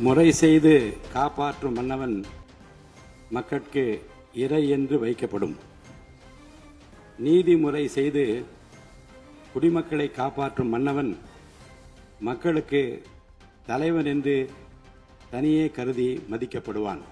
முறை செய்து காப்பாற்றும் மன்னவன் மக்கட்கு இறை என்று வைக்கப்படும். நீதிமுறை செய்து குடிமக்களை காப்பாற்றும் மன்னவன் மக்களுக்கு தலைவன் என்று தனியே கருதி மதிக்கப்படுவான்.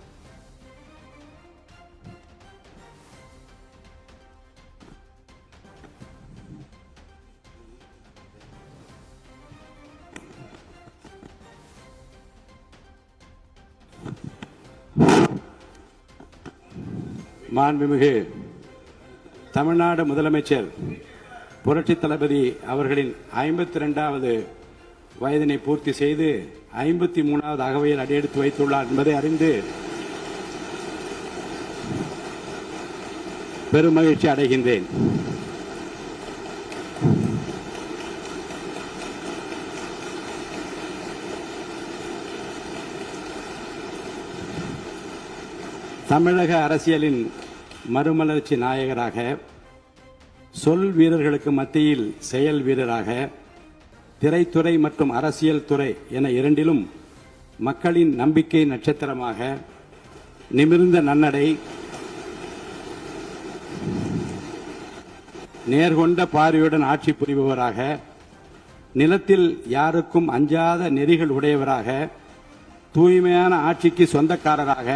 மாண்புமிகு தமிழ்நாடு முதலமைச்சர் புரட்சி தளபதி அவர்களின் 52வது வயதினை பூர்த்தி செய்து 53வது அகவையில் அடியெடுத்து வைத்துள்ளார் என்பதை அறிந்து பெருமகிழ்ச்சி அடைகின்றேன். தமிழக அரசியலின் மறுமலர்ச்சி நாயகராக, சொல் வீரர்களுக்கு மத்தியில் செயல் வீரராக, திரைத்துறை மற்றும் அரசியல் துறை என இரண்டிலும் மக்களின் நம்பிக்கை நட்சத்திரமாக, நிமிர்ந்த நன்னடை, நேர்கொண்ட பார்வையுடன் ஆட்சி புரிபவராக, நிலத்தில் யாருக்கும் அஞ்சாத நெறிகள் உடையவராக, தூய்மையான ஆட்சிக்கு சொந்தக்காரராக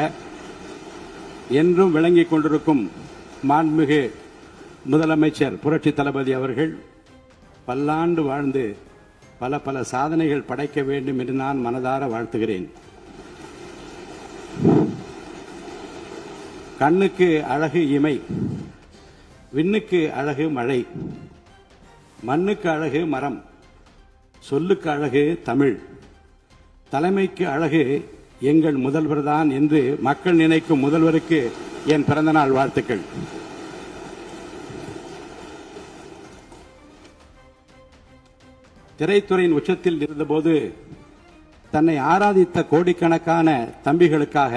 என்றும் விளங்கிக் கொண்டிருக்கும் மாண்புமிகு முதலமைச்சர் புரட்சி தளபதி அவர்கள் பல்லாண்டு வாழ்ந்து பல பல சாதனைகள் படைக்க வேண்டும் என்று நான் மனதார வாழ்த்துகிறேன். கண்ணுக்கு அழகு இமை, விண்ணுக்கு அழகு மழை, மண்ணுக்கு அழகு மரம், சொல்லுக்கு அழகு தமிழ், தலைமைக்கு அழகு எங்கள் முதல்வர்தான் என்று மக்கள் நினைக்கும் முதல்வருக்கு என் பிறந்தநாள் வாழ்த்துக்கள். திரைத்துறையின் உச்சத்தில் இருந்தபோது தன்னை ஆராதித்த கோடிக்கணக்கான தம்பிகளுக்காக,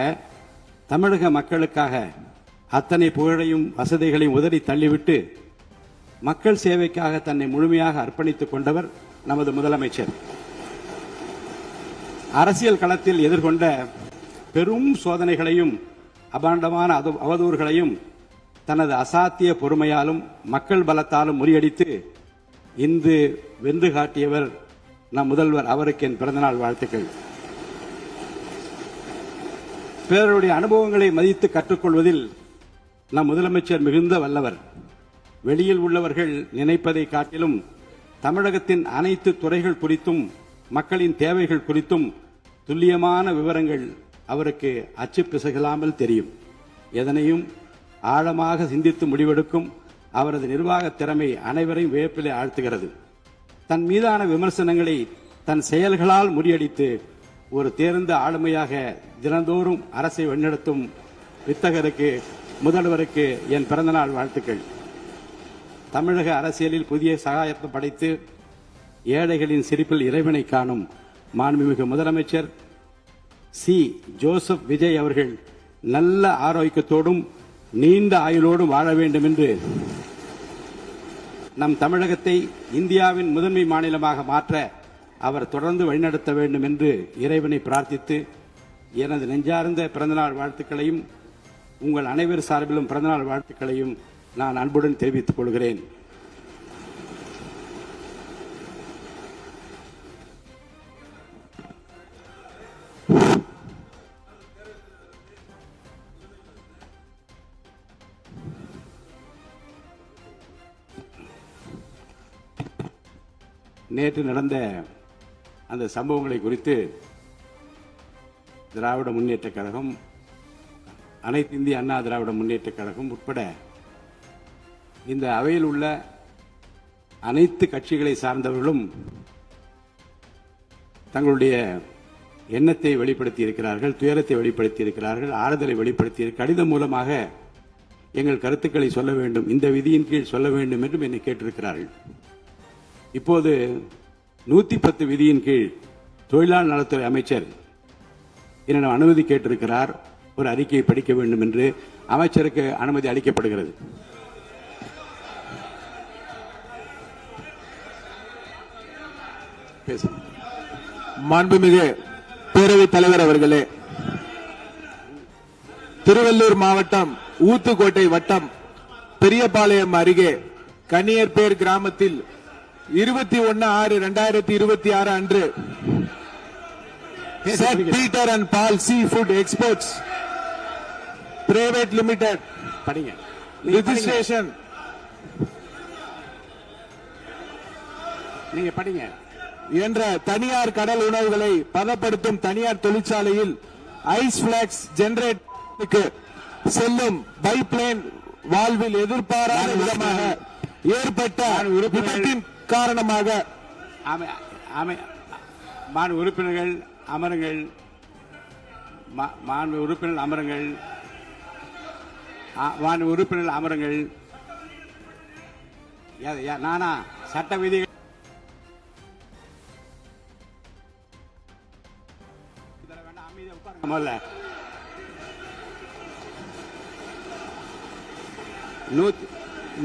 தமிழக மக்களுக்காக அத்தனை புகழையும் வசதிகளையும் உதறி தள்ளிவிட்டு மக்கள் சேவைக்காக தன்னை முழுமையாக அர்ப்பணித்துக் கொண்டவர் நமது முதலமைச்சர். அரசியல் களத்தில் எதிர்கொண்ட பெரும் சோதனைகளையும் அபாண்டமான அவதூறுகளையும் தனது அசாத்திய பொறுமையாலும் மக்கள் பலத்தாலும் முறியடித்து இன்று வென்று காட்டியவர் நம் முதல்வர். அவருக்கு என் பிறந்தநாள் வாழ்த்துக்கள். பிறருடைய அனுபவங்களை மதித்து கற்றுக்கொள்வதில் நம் முதலமைச்சர் மிகுந்த வல்லவர். வெளியில் உள்ளவர்கள் நினைப்பதை காட்டிலும் தமிழகத்தின் அனைத்து துறைகள் குறித்தும் மக்களின் தேவைகள் குறித்தும் துல்லியமான விவரங்கள் அவருக்கு அச்சு பிசகலாமல் தெரியும். எதனையும் ஆழமாக சிந்தித்து முடிவெடுக்கும் அவரது நிர்வாக திறமை அனைவரையும் வியப்பிலே ஆழ்த்துகிறது. தன் மீதான விமர்சனங்களை தன் செயல்களால் முறியடித்து ஒரு தேர்ந்த ஆளுமையாக தினந்தோறும் அரசை வழிநடத்தும் வித்தகருக்கு, முதல்வருக்கு என் பிறந்தநாள் வாழ்த்துக்கள். தமிழக அரசியலில் புதிய சகாயத்தை படைத்து ஏழைகளின் சிரிப்பில் இறைவனை காணும் மாண்புமிகு முதலமைச்சர் சி. ஜோசப் விஜய் அவர்கள் நல்ல ஆரோக்கியத்தோடும் நீண்ட ஆயுளோடும் வாழ வேண்டும் என்று, நம் தமிழகத்தை இந்தியாவின் முதன்மை மாநிலமாக மாற்ற அவர் தொடர்ந்து வழிநடத்த வேண்டும் என்று இறைவனை பிரார்த்தித்து எனது நெஞ்சார்ந்த பிறந்தநாள் வாழ்த்துக்களையும் உங்கள் அனைவர் சார்பிலும் பிறந்தநாள் வாழ்த்துக்களையும் நான் அன்புடன் தெரிவித்துக் கொள்கிறேன். நேற்று நடந்த அந்த சம்பவங்களை குறித்து திராவிட முன்னேற்றக் கழகம், அனைத்து இந்திய அண்ணா திராவிட முன்னேற்றக் கழகம் உட்பட இந்த அவையில் உள்ள அனைத்து கட்சிகளை சார்ந்தவர்களும் தங்களுடைய எண்ணத்தை வெளிப்படுத்தி இருக்கிறார்கள், துயரத்தை வெளிப்படுத்தி இருக்கிறார்கள், ஆறுதலை வெளிப்படுத்தி கடிதம் மூலமாக எங்கள் கருத்துக்களை சொல்ல வேண்டும், இந்த விதியின் கீழ் சொல்ல வேண்டும் என்றும் என்னை கேட்டிருக்கிறார்கள். இப்போது 110 விதியின் கீழ் தொழிலாளர் நலத்துறை அமைச்சர் என்னிடம் அனுமதி கேட்டிருக்கிறார். ஒரு அறிக்கையை படிக்க வேண்டும் என்று அமைச்சருக்கு அனுமதி அளிக்கப்படுகிறது. மாண்புமிகு பேரவைத் தலைவர் அவர்களே, திருவள்ளூர் மாவட்டம் ஊத்துக்கோட்டை வட்டம் பெரியபாளையம் அருகே கன்னியர்பேர் கிராமத்தில் 21/6/2026 அன்று saint Peter and Paul sea food exports private limited படிங்க ரிஜிஸ்ட்ரேஷன் நீங்க படிங்க என்ற தனியார் கடல் உணவுகளை பதப்படுத்தும் தனியார் தொழிற்சாலையில் ஐஸ் பிளாக்ஸ் ஜெனரேட்டருக்கு செல்லும் பைப்லைன் வால்வில் எதிர்பாராத விதமாக ஏற்பட்ட விபத்தின் காரணமாக மாண்பு உறுப்பினர்கள் அமருங்கள். மாண்பு உறுப்பினர்கள் அமருங்கள். மாண்பு உறுப்பினர்கள் அமருங்கள். நானா சட்ட விதிகள் முதல்ல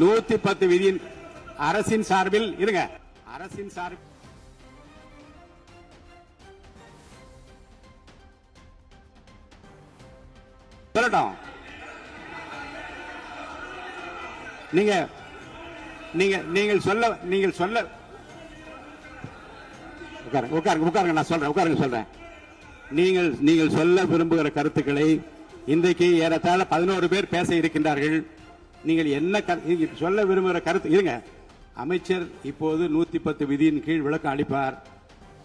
110 விதியின் அரசின் சார்பில் இருங்க. அரசின் சார்பில் சொல்லட்டும். நீங்கள் சொல்ல உட்காருங்க. நான் சொல்றேன். உட்காருங்க சொல்றேன். நீங்கள் சொல்ல விரும்புகிற கருத்துக்களை இன்றைக்கு ஏறத்தாழ 11 பேர் பேச இருக்கின்றார்கள். நீங்கள் என்ன சொல்ல விரும்புகிற கருத்து இருங்க. அமைச்சர் இப்போது 110 விதியின் கீழ் விளக்கம் அளிப்பார்.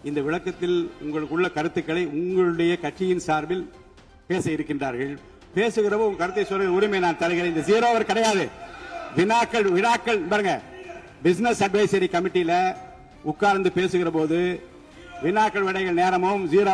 இந்த விளக்கத்தில் உங்களுக்குள்ள கருத்துக்களை உங்களுடைய கட்சியின் சார்பில் பேச இருக்கின்றார்கள். பேசுகிறப்போ உங்க கருத்தை சொல்ற உரிமை நான் தருகிறேன். இந்த 0 ஓவர் கிடையாது. வினாக்கள் பாருங்க. பிசினஸ் அட்வைசரி கமிட்டியில உட்கார்ந்து பேசுகிற போது வினாக்கள் விடைகள் நேரமும் 0